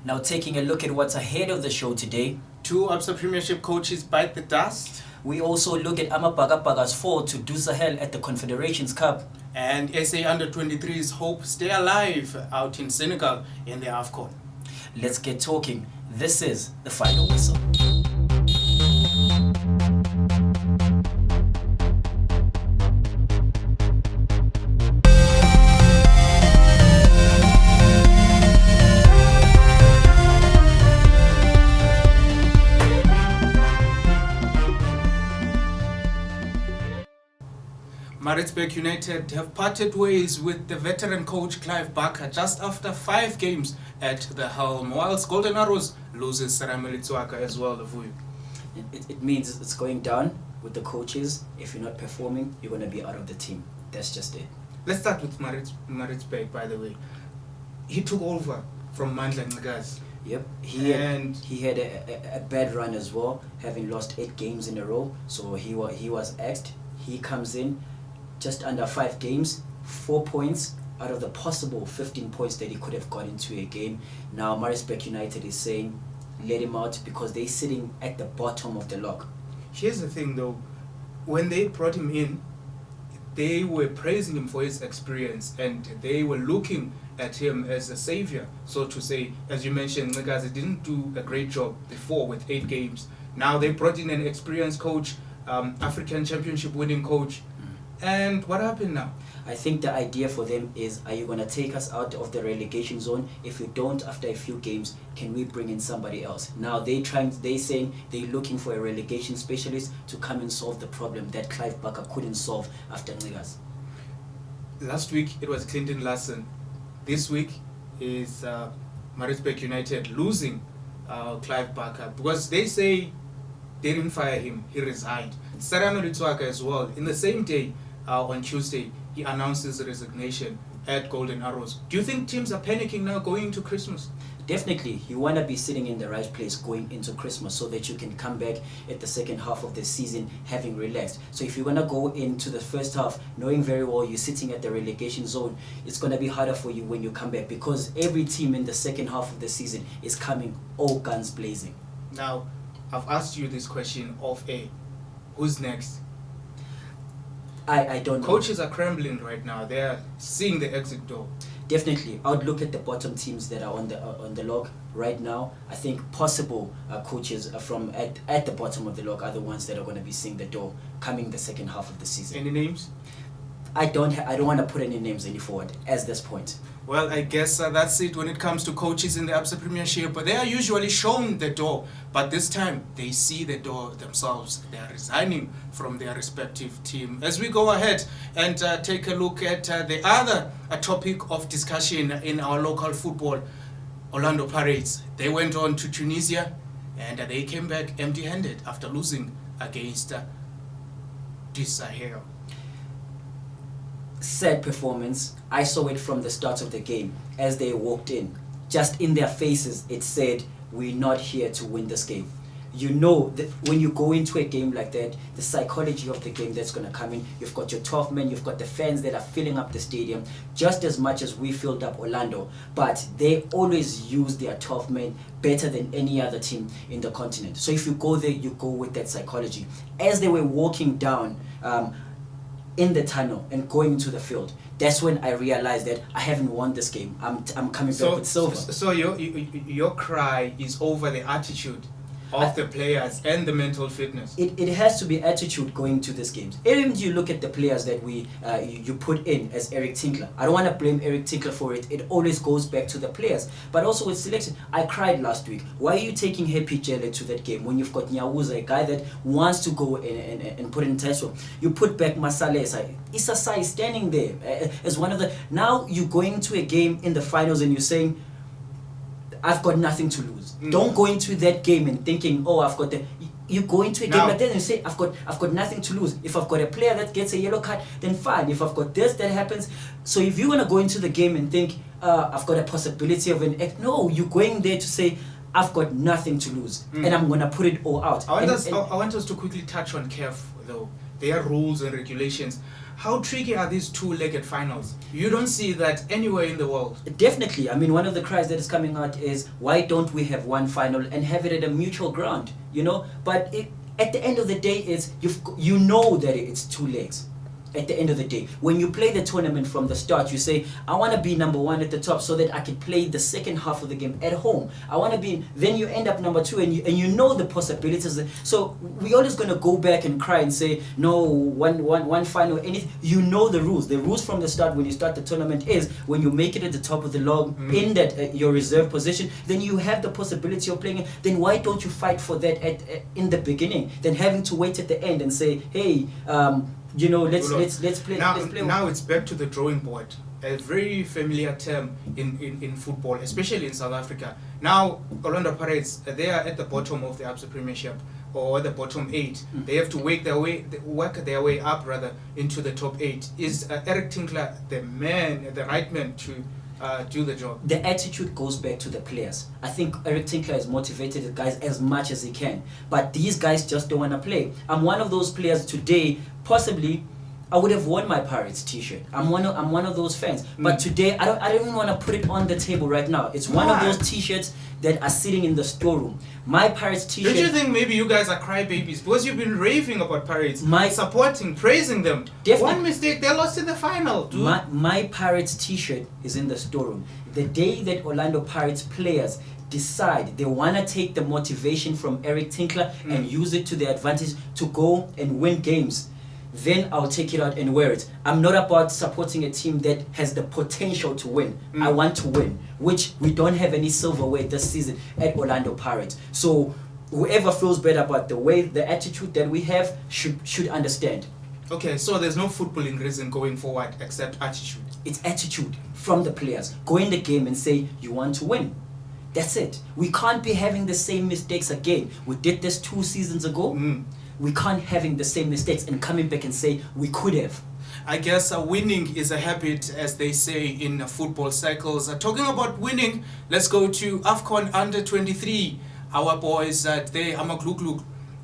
Now taking a look at what's ahead of the show today, Two Absa Premiership coaches bite the dust. we also look at Amapagapaga's fall to Du Sahel at the Confederations Cup. And SA Under-23's hope stay alive out in Senegal in the AFCON. Let's get talking. This is The Final Whistle. Maritzburg United have parted ways with the veteran coach Clive Barker just after 5 games at the helm, whilst Golden Arrows loses Sarameli Tswaka as well. It means it's going down with the coaches. If you're not performing, you're going to be out of the team. That's just it. Let's start with Maritzburg, by the way. He took over from Mandla Ncikazi. Yep, he had a bad run as well, having lost 8 games in a row. So he was axed. He comes in just under 5 games, 4 points out of the possible 15 points that he could have got into a game. Now Maritzburg United is saying let him out because they're sitting at the bottom of the log. Here's the thing though, when they brought him in, they were praising him for his experience and they were looking at him as a savior, so to say. As you mentioned, Ncikazi didn't do a great job before with 8 games. Now they brought in an experienced coach, African Championship winning coach. And what happened now? I think the idea for them is, are you going to take us out of the relegation zone? If you don't, after a few games, can we bring in somebody else? Now they're saying they're looking for a relegation specialist to come and solve the problem that Clive Barker couldn't solve after Ncikazi. Last week it was Clinton Larson. This week is Maritzburg United losing Clive Barker because they say they didn't fire him, he resigned. Sarameli Tswaka as well, in the same day, on Tuesday, he announced his resignation at Golden Arrows. Do you think teams are panicking now going into Christmas? Definitely, you want to be sitting in the right place going into Christmas so that you can come back at the second half of the season having relaxed. So if you're going to go into the first half knowing very well you're sitting at the relegation zone, it's going to be harder for you when you come back because every team in the second half of the season is coming all guns blazing. Now, I've asked you this question off air. Who's next? I don't know. Coaches are scrambling right now. They're seeing the exit door. Definitely, I would look at the bottom teams that are on the log right now. I think possible coaches from at the bottom of the log are the ones that are going to be seeing the door coming the second half of the season. Any names? I don't want to put any names any forward at this point. Well, I guess that's it when it comes to coaches in the Absa Premiership. But they are usually shown the door, but this time they see the door themselves. They are resigning from their respective team. As we go ahead and take a look at the other topic of discussion in our local football, Orlando Pirates. They went on to Tunisia and they came back empty-handed after losing against Du Sahel. Sad performance. I saw it from the start of the game as they walked in. Just in their faces it said, we're not here to win this game. You know that when you go into a game like that, the psychology of the game that's going to come in, you've got your 12 men, you've got the fans that are filling up the stadium just as much as we filled up Orlando, but they always use their 12 men better than any other team in the continent. So if you go there, you go with that psychology. As they were walking down in the tunnel and going into the field, that's when I realized that I haven't won this game. I'm coming back with silver. So your cry is over the attitude of the players and the mental fitness. It has to be attitude going to these games. Even you look at the players that you put in as Eric Tinkler. I don't want to blame Eric Tinkler for it. It always goes back to the players. But also with selection, I cried last week. Why are you taking Happy Jelle to that game when you've got Nyawuza, a guy that wants to go and put in Tesla? You put back Masale. Issa Sai standing there as one of the... Now you're going to a game in the finals and you're saying, I've got nothing to lose. Don't go into that game and thinking, oh, I've got the... You go into a game like that and you say, I've got nothing to lose. If I've got a player that gets a yellow card, then fine. If I've got this, that happens. So if you're going to go into the game and think, I've got a possibility of an... No, you're going there to say, I've got nothing to lose. And I'm going to put it all out. I want us to quickly touch on CAF, though. Their rules and regulations. How tricky are these two-legged finals? You don't see that anywhere in the world. Definitely. I mean, one of the cries that is coming out is, why don't we have one final and have it at a mutual ground, you know? But at the end of the day, you know that it's two legs. At the end of the day, when you play the tournament from the start, you say, I want to be number one at the top so that I can play the second half of the game at home. I want to be, then you end up number two, and you know the possibilities. So we're always going to go back and cry and say, no, one final, anything. You know the rules. The rules from the start when you start the tournament is, when you make it at the top of the log, in that your reserve position, then you have the possibility of playing it. Then why don't you fight for that in the beginning? Then having to wait at the end and say, hey, you know, let's play. Now it's back to the drawing board. A very familiar term in football, especially in South Africa. Now, Orlando Pirates, they are at the bottom of the Absa Premiership, or the bottom 8. They have to work their way up rather into the top 8. Is Eric Tinkler the right man to do the job? The attitude goes back to the players. I think Eric Tinkler has motivated the guys as much as he can, but these guys just don't want to play. I'm one of those players today. Possibly, I would have worn my Pirates T-shirt. I'm one of those fans. But today, I don't even want to put it on the table right now. It's one of those T-shirts that are sitting in the storeroom. My Pirates T-shirt. Don't you think maybe you guys are crybabies because you've been raving about Pirates, supporting, praising them? Definitely. One mistake, they lost in the final, dude. My Pirates T-shirt is in the storeroom. The day that Orlando Pirates players decide they want to take the motivation from Eric Tinkler and use it to their advantage to go and win games, then I'll take it out and wear it. I'm not about supporting a team that has the potential to win. I want to win, which we don't have any silverware this season at Orlando Pirates. So whoever feels better about the attitude that we have should understand. Okay, so there's no footballing reason going forward except attitude. It's attitude from the players. Go in the game and say you want to win. That's it. We can't be having the same mistakes again. We did this 2 seasons ago. We can't having the same mistakes and coming back and say we could have. I guess winning is a habit, as they say in football circles. Talking about winning, let's go to AFCON Under 23. Our boys, they Amagluglu,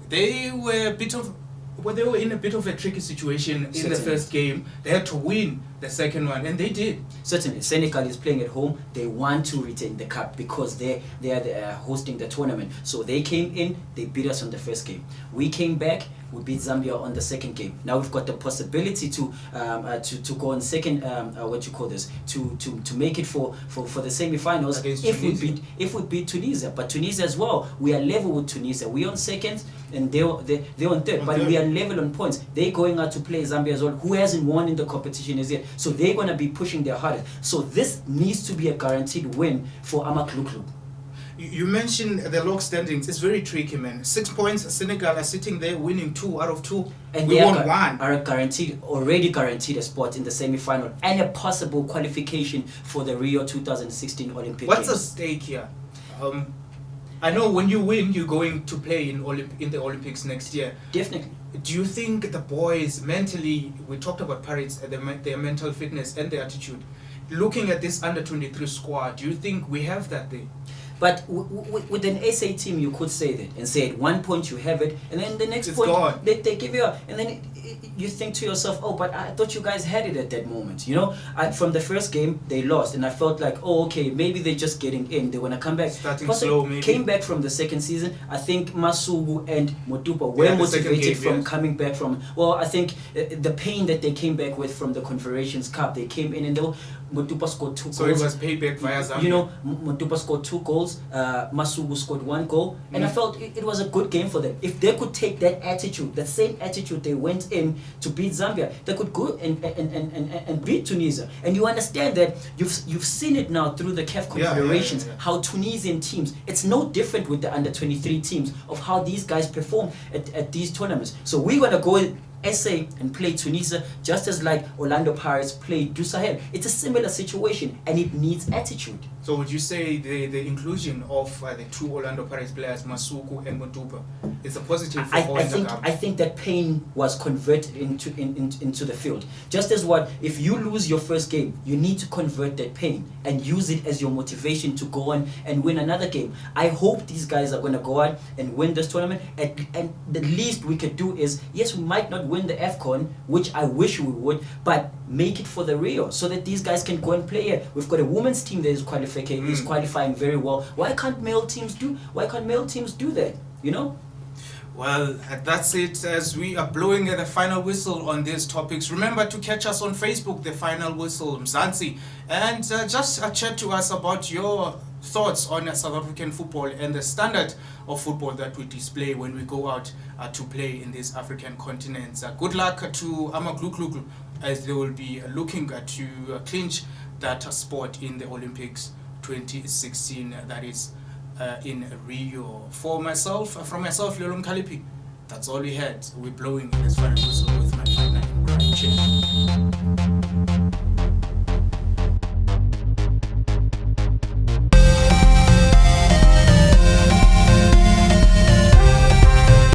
they were in a bit of a tricky situation in the first game. They had to win the second one, and they did. Certainly, Senegal is playing at home. They want to retain the cup because they are hosting the tournament. So they came in, they beat us on the first game. We came back, we beat Zambia on the second game. Now we've got the possibility to go on second. To make it for the semi-finals if we beat Tunisia. But Tunisia as well, we are level with Tunisia. We on second and they're on third. But we are level on points. They're going out to play Zambia as well, who hasn't won in the competition as yet. So they're going to be pushing their hardest. So this needs to be a guaranteed win for Amagluglu. You mentioned the log standings. It's very tricky, man. 6 points. Senegal are sitting there winning 2 out of 2. And we won 1. Are already guaranteed a spot in the semi-final and a possible qualification for the Rio 2016 Olympic What's Games. at stake here? I know when you win, you're going to play in the Olympics next year. Definitely. Do you think the boys mentally, we talked about Pirates, their mental fitness and their attitude, looking at this under 23 squad, do you think we have that there? But with an SA team, you could say that and say at one point you have it, and then the next point they give you and then you think to yourself, oh, but I thought you guys had it at that moment. You know, from the first game they lost, and I felt like, oh, okay, maybe they're just getting in. They want to come back. Starting slow, maybe. Came back from the second season. I think Masuku and Motupa were motivated from coming back from. Well, I think the pain that they came back with from the Confederations Cup, they came in and Motupa scored 2 goals. So it was payback via Zambia. You know, Motupa scored 2 goals. Masuku scored 1 goal, and I felt it was a good game for them. If they could take that attitude, that same attitude they went in to beat Zambia, they could go and beat Tunisia. And you understand that you've seen it now through the CAF Confederations, how Tunisian teams, it's no different with the under 23 teams of how these guys perform at these tournaments. So we're gonna go SA and play Tunisia just as like Orlando Pirates played Du Sahel. It's a similar situation and it needs attitude. So would you say the inclusion of the 2 Orlando Pirates players, Masuku and Motupa, It's a positive for all I in the think camp. I think that pain was converted into the field. Just as what if you lose your first game, you need to convert that pain and use it as your motivation to go on and win another game. I hope these guys are gonna go out and win this tournament. And the least we could do is, yes, we might not win the AFCON, which I wish we would, but make it for the Rio so that these guys can go and play here. We've got a women's team that is qualifying very well. Why can't male teams do that? You know? Well, that's it as we are blowing the final whistle on these topics. Remember to catch us on Facebook, The Final Whistle Mzansi, and just chat to us about your thoughts on South African football and the standard of football that we display when we go out to play in these African continents. Good luck to Amagluklu as they will be looking to clinch that spot in the Olympics 2016, that is in Rio. From myself, Lolo Mkalipi, that's all we had. We're blowing this final whistle with my final cry. Cheers.